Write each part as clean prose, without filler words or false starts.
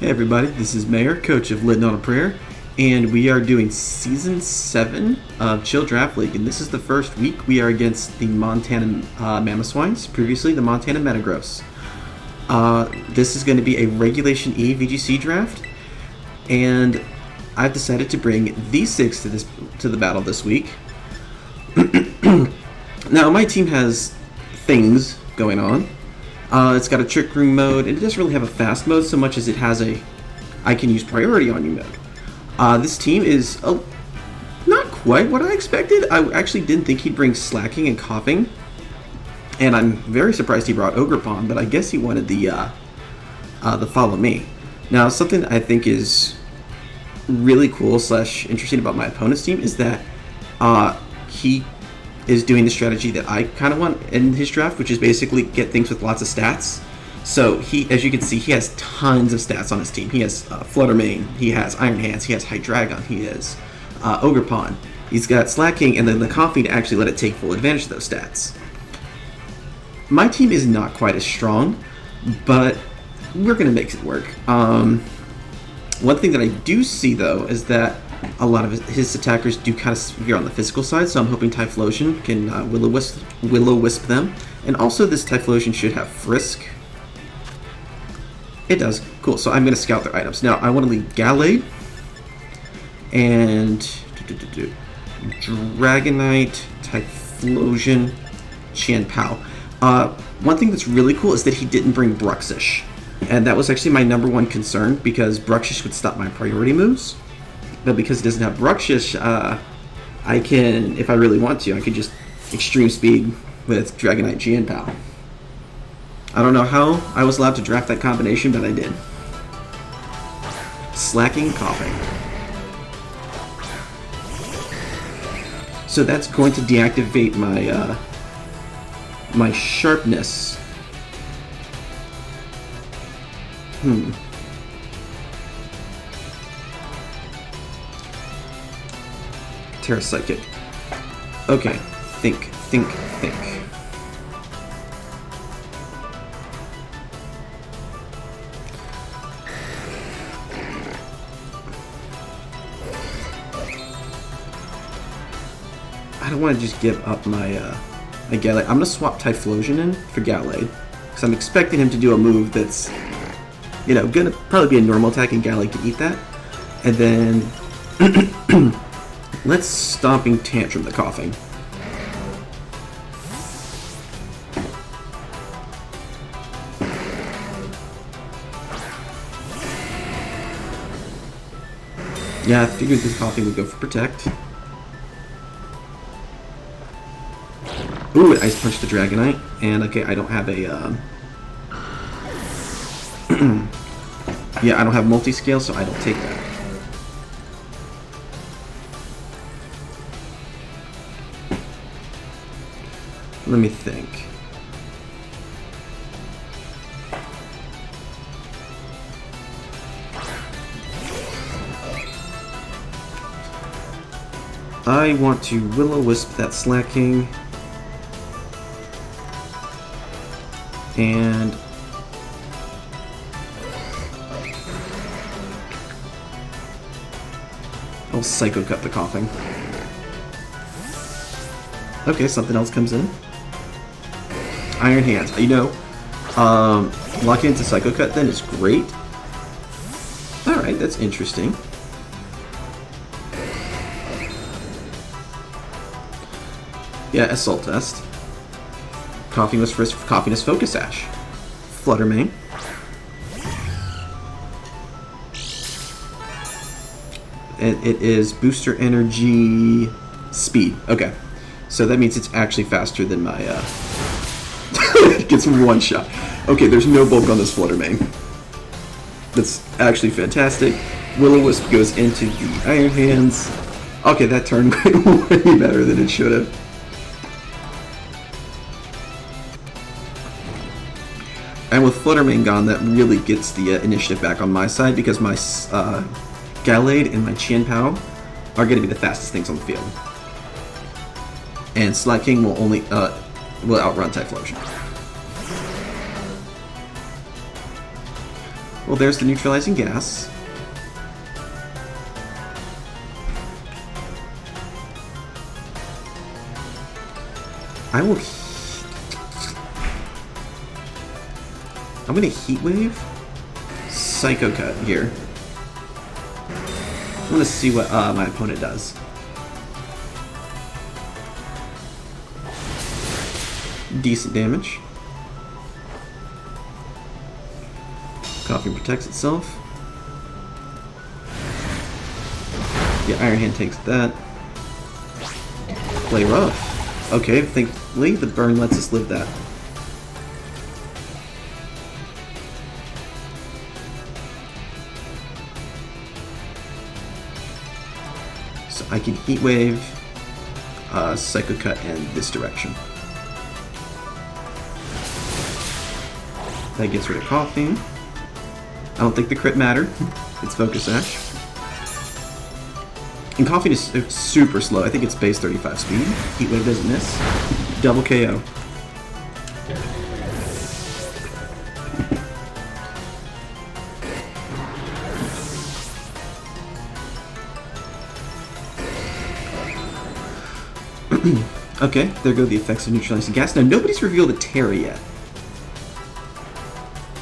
Hey everybody, this is Mayor, coach of Lit on a Prayer, and we are doing Season 7 of Chill Draft League, and this is the first week. We are against the Montana Mamoswines, previously the Montana Metagross. This is going to be a Regulation E VGC draft, and I've decided to bring these 6 to the battle this week. Now, my team has things going on. It's got a trick room mode, and it doesn't really have a fast mode so much as it has a I can use priority on you mode. This team is not quite what I expected. I actually didn't think he'd bring slacking and coughing, and I'm very surprised he brought Ogre Pawn, but I guess he wanted the follow me. Now, something that I think is really cool / interesting about my opponent's team is that he is doing the strategy that I kind of want in his draft, which is basically get things with lots of stats. So he, as you can see, he has tons of stats on his team. He has Flutter Mane, he has Iron Hands, he has Hydreigon, he has Ogre Pawn. He's got Slacking and then the Coffee to actually let it take full advantage of those stats. My team is not quite as strong, but we're going to make it work. One thing that I do see, though, is that a lot of his attackers do kind of veer on the physical side, so I'm hoping Typhlosion can Will-O-Wisp them. And also, this Typhlosion should have Frisk. It does. Cool, so I'm going to scout their items. Now, I want to leave Gallade and Dragonite, Typhlosion, Chien-Pao. One thing that's really cool is that he didn't bring Bruxish. And that was actually my number one concern, because Bruxish would stop my priority moves. But because it doesn't have Bruxish, I can, if I really want to, I could just extreme speed with Dragonite Chien-Pao. I don't know how I was allowed to draft that combination, but I did. Slacking, coughing. So that's going to deactivate my my sharpness. Terra Psychic. Okay, think. I don't want to just give up my Gallade. I'm gonna swap Typhlosion in for Gallade, because I'm expecting him to do a move that's, gonna probably be a normal attack, and Gallade can eat that. And then let's Stomping Tantrum the coughing. Yeah, I figured this coughing would go for Protect. Ooh, it Ice Punch the Dragonite. And okay, I don't have a yeah, I don't have multi-scale, so I don't take that. Let me think. I want to Will-O-Wisp that Slacking. And I'll Psycho Cut the coughing. Okay, something else comes in. Iron Hands. Locking into Psycho Cut then is great. Alright, that's interesting. Yeah, Assault Test. Coughing was first, Coughing is Focus Sash. Flutter Mane. And it is Booster Energy Speed. Okay. So that means it's actually faster than my it gets one shot. Okay, there's no bulk on this Flutter Mane. That's actually fantastic. Will-O-Wisp goes into the Iron Hands. Okay, that turned way better than it should have. And with Flutter Mane gone, that really gets the initiative back on my side, because my Gallade and my Chien-Pao are going to be the fastest things on the field. And Slacking will only will outrun Typhlosion. Well, there's the neutralizing gas. I will... I'm gonna Heat Wave Psycho Cut here. I want to see what my opponent does. Decent damage. Coffee protects itself. Yeah, Iron Hand takes that. Play rough. Okay, thankfully the burn lets us live that. So I can Heat Wave, Psycho Cut in this direction. That gets rid of Coughing. I don't think the crit mattered. It's Focus Sash. And Coughing is super slow. I think it's base 35 speed. Heat Wave doesn't miss. Double KO. Okay, there go the effects of neutralizing gas. Now, nobody's revealed a Terra yet.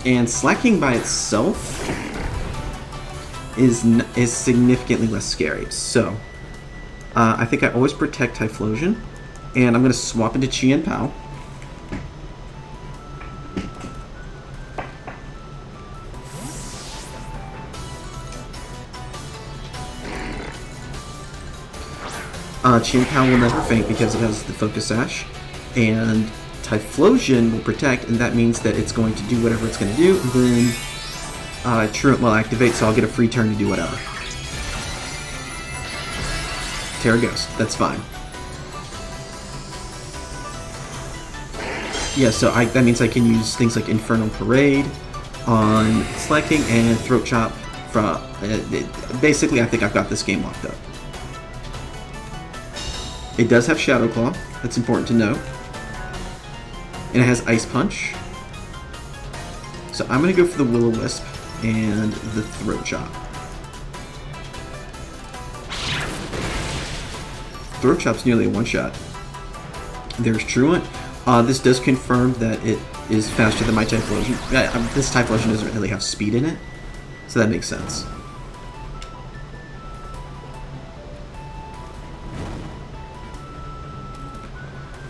And slacking by itself is significantly less scary. So, I think I always protect Typhlosion. And I'm going to swap into Chien Pao. Chien Pao will never faint because it has the Focus Sash. And Typhlosion will protect, and that means that it's going to do whatever it's going to do, and then Truant will activate, so I'll get a free turn to do whatever. Terra Ghost, that's fine. Yeah, so that means I can use things like Infernal Parade on Slacking and Throat Chop from... basically, I think I've got this game locked up. It does have Shadow Claw, that's important to note. And it has Ice Punch. So I'm going to go for the Will-O-Wisp and the Throat Chop. Throat Chop's nearly a one-shot. There's Truant. This does confirm that it is faster than my Typhlosion. This Typhlosion doesn't really have speed in it, so that makes sense.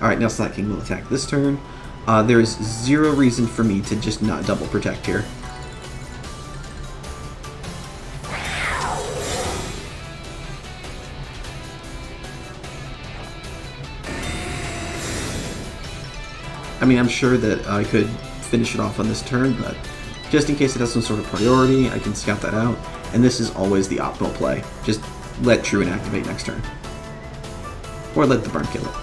Alright, now Slacking will attack this turn. There is zero reason for me to just not double protect here. I mean, I'm sure that I could finish it off on this turn, but just in case it has some sort of priority, I can scout that out. And this is always the optimal play. Just let Truant activate next turn. Or let the burn kill it.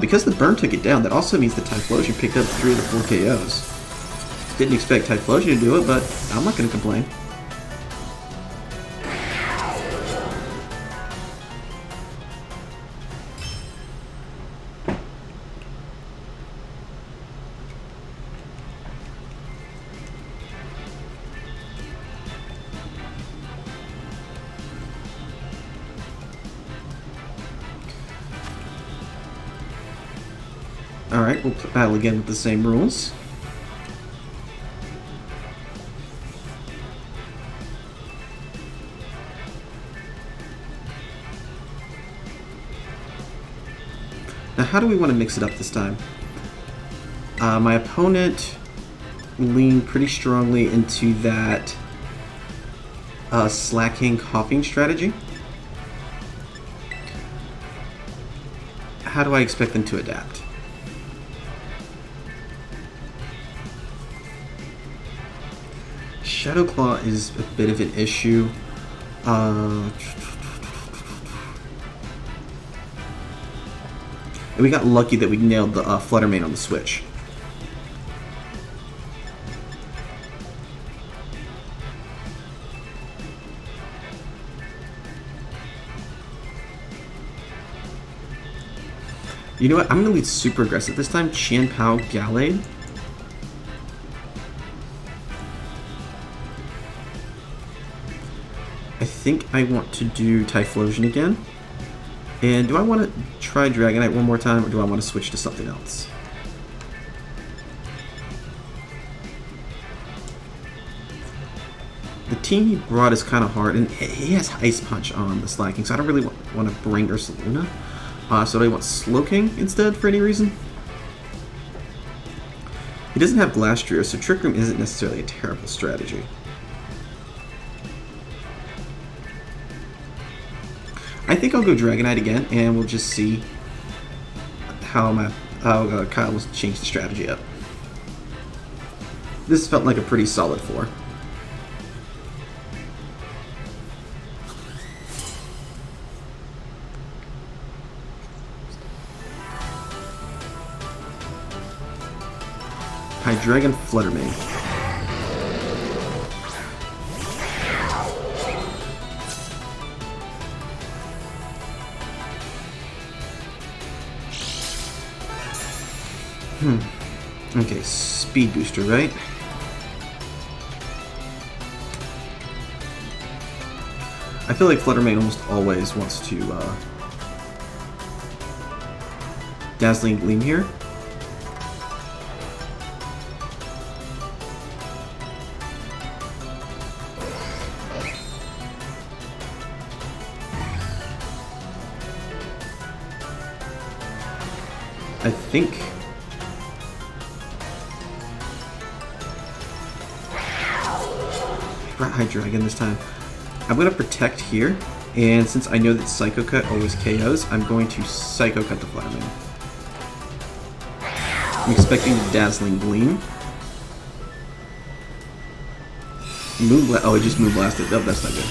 Because the burn took it down, that also means that Typhlosion picked up 3 of the 4 KOs. Didn't expect Typhlosion to do it, but I'm not going to complain. Alright, we'll battle again with the same rules. Now, how do we want to mix it up this time? My opponent leaned pretty strongly into that Slacking Coughing strategy. How do I expect them to adapt? Shadow Claw is a bit of an issue. And we got lucky that we nailed the Fluttermane on the switch. You know what? I'm going to lead super aggressive this time. Chien Pao Gallade. I think I want to do Typhlosion again. And do I want to try Dragonite one more time, or do I want to switch to something else? The team he brought is kind of hard, and he has Ice Punch on the Slacking, so I don't really want to bring Ursaluna. So do I want Slowking instead for any reason? He doesn't have Glastrier, so Trick Room isn't necessarily a terrible strategy. I think I'll go Dragonite again, and we'll just see how Kyle will change the strategy up. This felt like a pretty solid 4. Hydreigon Fluttermane. Okay, Speed Booster, right? I feel like Fluttermane almost always wants to Dazzling Gleam here. I think I brought Hydreigon this time. I'm going to Protect here, and since I know that Psycho Cut always KOs, I'm going to Psycho Cut the Fluttermane. I'm expecting the Dazzling Gleam. Moonblast. Oh, it just Moonblasted. Oh, that's not good.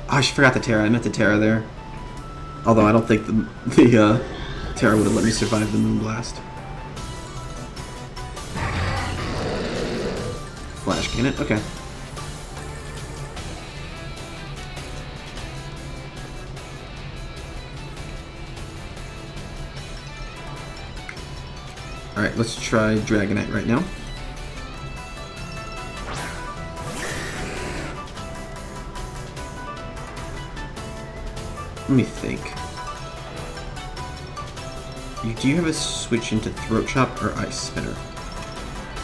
Oh, I forgot the Terra. I meant the Terra there. Although I don't think the Terra would have let me survive the Moonblast. Flash Cannon. Okay. Alright, let's try Dragonite right now. Let me think. Do you have a switch into Throat Chop or Ice Spinner?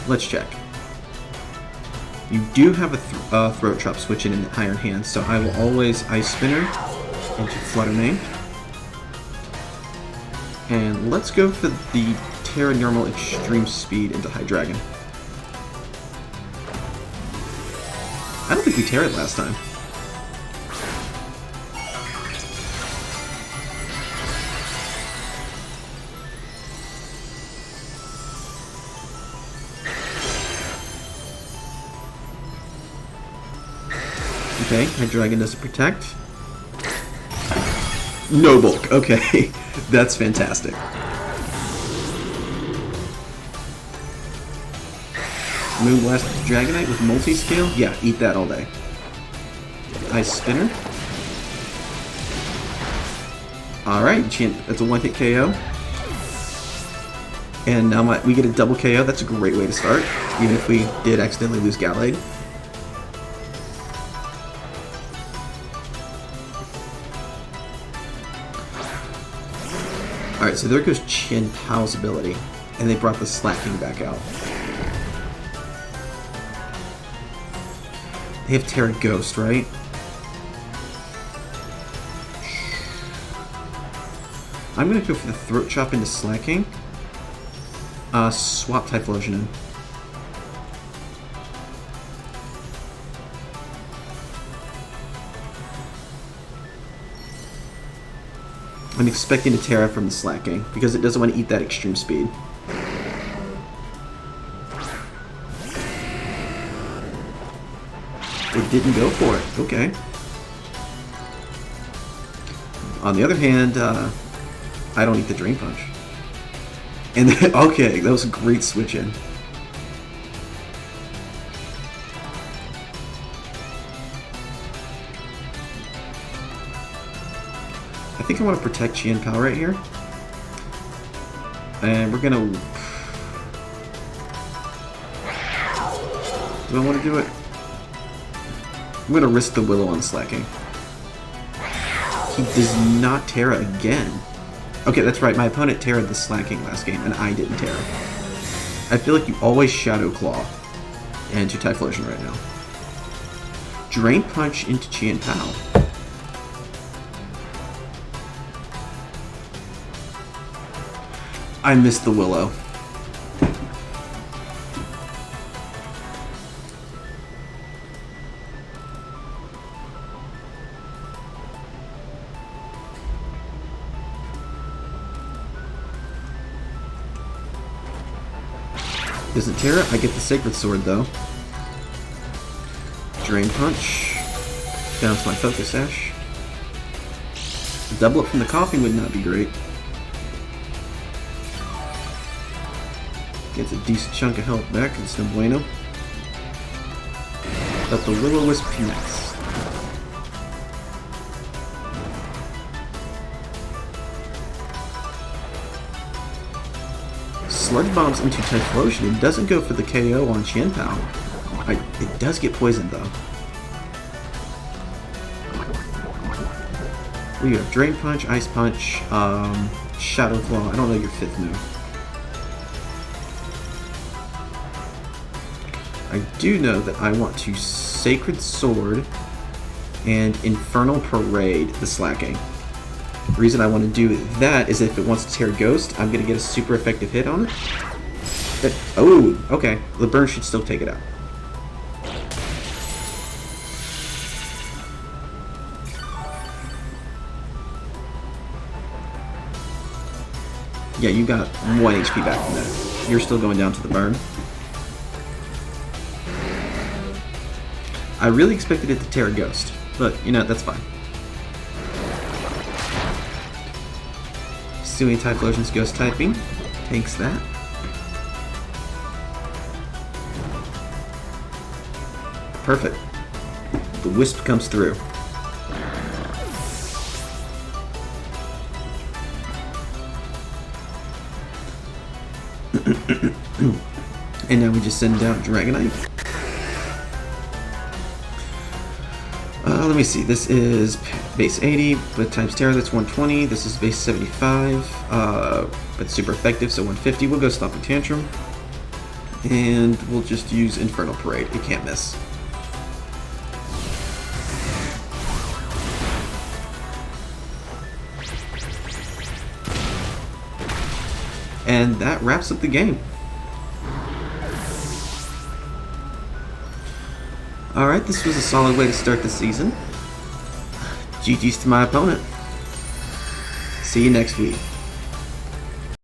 Let's check. You do have a Throat Chop switch in Iron Hand, so I will always Ice Spinner into Fluttermane. And let's go for the Terra Normal Extreme Speed into Hydreigon. I don't think we Terra'd last time. Okay, Hydreigon doesn't protect. No bulk. Okay, that's fantastic. Moonblast Dragonite with multi-scale? Yeah, eat that all day. Ice Spinner. Alright, that's a one-hit KO. And now we get a double KO. That's a great way to start, even if we did accidentally lose Gallade. Alright, so there goes Chin Pao's ability, and they brought the Slacking back out. They have Terra Ghost, right? I'm gonna go for the Throat Chop into Slacking. Swap Typhlosion in. I'm expecting a Terra from the Slacking, because it doesn't want to eat that extreme speed. It didn't go for it. Okay. On the other hand, I don't eat the Drain Punch. And then, okay, that was a great switch in. I think I want to protect Chien Pao right here. And we're gonna... Do I want to do it? I'm gonna risk the Willow on slacking. He does not Terra again. Okay, that's right. My opponent Terra'd the slacking last game, and I didn't Terra. I feel like you always Shadow Claw into Typhlosion right now. Drain Punch into Qian Pao. I missed the Willow. Doesn't Terra? I get the Sacred Sword though. Drain Punch. Bounce my Focus Sash. Double up from the Coughing would not be great. Gets a decent chunk of health back, it's no bueno. But the Will-O-Wisp connects. Sludge Bombs into Typhlosion. It doesn't go for the KO on Qian Pao. It does get poisoned though. We have Drain Punch, Ice Punch, Shadow Claw. I don't know your 5th move. I do know that I want to Sacred Sword and Infernal Parade the slacking. The reason I want to do that is if it wants to tear Ghost, I'm going to get a super effective hit on it. Oh, okay. The burn should still take it out. Yeah, you got 1 HP back from that. You're still going down to the burn. I really expected it to tear a Ghost, but, you know, that's fine. Assuming Typhlosion's Ghost typing, takes that. Perfect. The Wisp comes through. And now we just send out Dragonite. Let me see. This is base 80, but times Terra, that's 120. This is base 75, but super effective, so 150. We'll go Stomping Tantrum. And we'll just use Infernal Parade. It can't miss. And that wraps up the game. Alright, this was a solid way to start the season. GG's to my opponent. See you next week.